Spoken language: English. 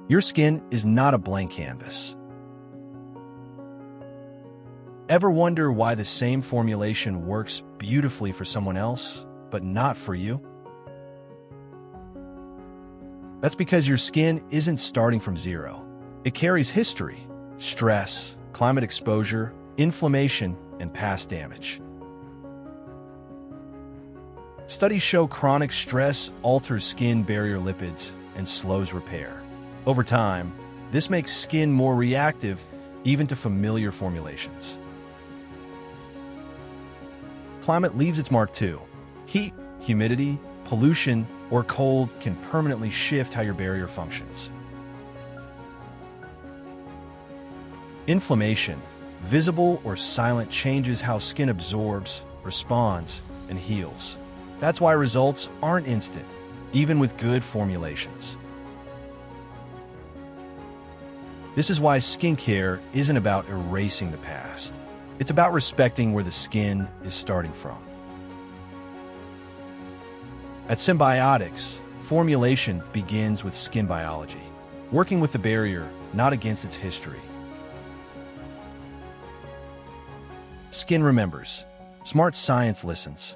Your skin is not a blank canvas. Ever wonder why the same formulation works beautifully for someone else, but not for you? That's because your skin isn't starting from zero. It carries history, stress, climate exposure, inflammation, and past damage. Studies show chronic stress alters skin barrier lipids and slows repair. Over time, this makes skin more reactive even to familiar formulations. Climate leaves its mark too. Heat, humidity, pollution, or cold can permanently shift how your barrier functions. Inflammation, visible or silent, changes how skin absorbs, responds, and heals. That's why results aren't instant, even with good formulations. This is why skincare isn't about erasing the past. It's about respecting where the skin is starting from. At Cymbiotics, formulation begins with skin biology, working with the barrier, not against its history. Skin remembers. Smart science listens.